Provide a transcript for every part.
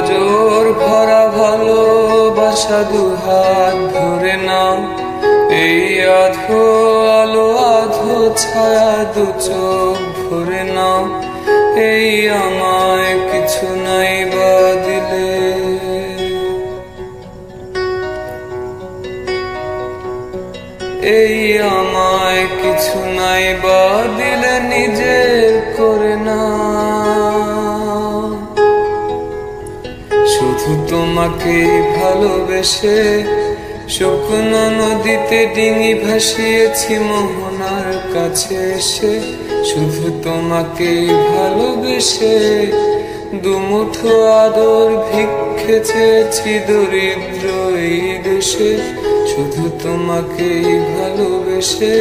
পাজর ভরা ভালোবাসা দুহাত ধরে নাও, এই আধো আলো আধো ছায়া দু চোখ ভরে নাও, এই আমায় কিছু নাই বা দিলে। এই আমায় কিছু নাই বা দিলে নিজের করে না, শুধু তোমাকে ভালোবেসে শুকনো নদীতে ডিঙি ভাসিয়েছি মোহনার কাছে এসে, শুধু তোমাকে ভালোবেসে দুমুঠো আদর ভিক্ষে চেয়েছি দরিদ্র এই দেশে, শুধু তোমাকে ভালোবেসে।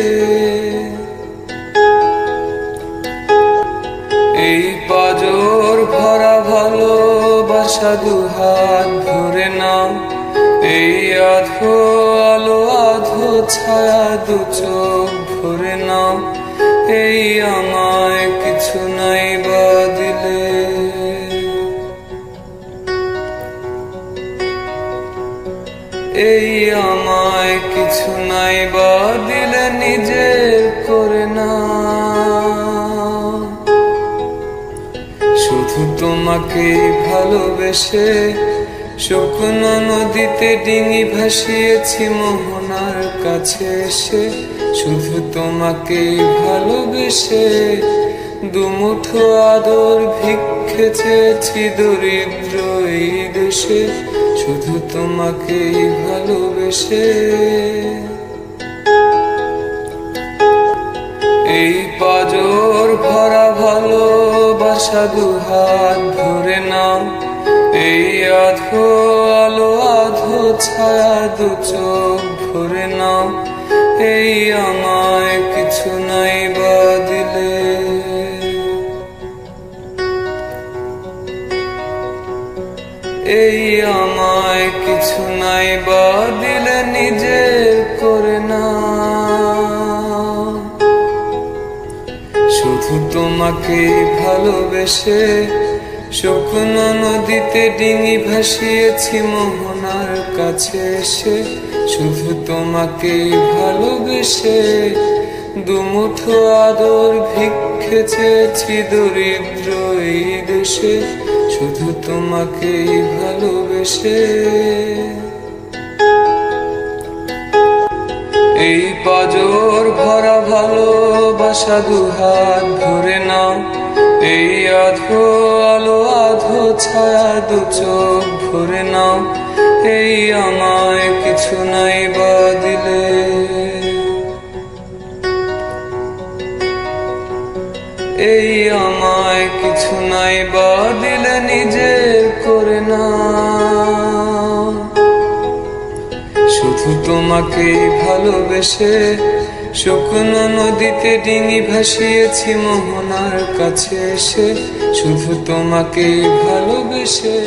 এই পাজর ভরা ভালোবাসা দুহাত ধরে নাও, এই আধো আলো আধো ছায়া দু চোখ ভরে নাও, এই আমায় কিছু নাই বা দিলে। এই আমায় কিছু নাই বা দিলে নিজের করে না, শুধু তোমাকে ভালোবেসে শুকনো নদীতে ডিঙি ভাসিয়েছি মোহনার কাছে এসে, শুধু তোমাকে ভালোবেসে দুমুঠো আদর ভিক্ষে চেয়েছি দরিদ্র এই দেশে, শুধু তোমাকে ভালোবেসে। এই পাজর ভরা ভালোবাসা দুহাত ধরে নাও, এই আধো আলো আধো ছায়া দু চোখ ভরে নাও, এই আমায় কিছু নাই বা দিলে। এই আমায় কিছু নাই বা দিলে নিজের করে না, শুধু তোমাকে ভালোবেসে শুকনো নদীতে ডিঙি ভাসিয়েছি মোহনার কাছে এসে, শুধু তোমাকে ভালোবেসে দুমুঠো আদর ভিক্ষে চেয়েছি দরিদ্র এই দেশে, শুধু তোমাকে ভালোবেসে। এই পাজর ভরা ভালোবাসা দুহাত ধরে নাও, এই আধো আলো আধো ছায়া দু চোখ ভরে নাও, এই আমায় কিছু নাই বা দিলে। এই আমায় কিছু নাই বা দিলে নিজের করে না, শুধু তোমাকে ভালোবেসে শুকনো নদীতে ডিঙি ভাসিয়েছি মোহনার কাছে এসে, শুধু তোমাকে ভালোবেসে।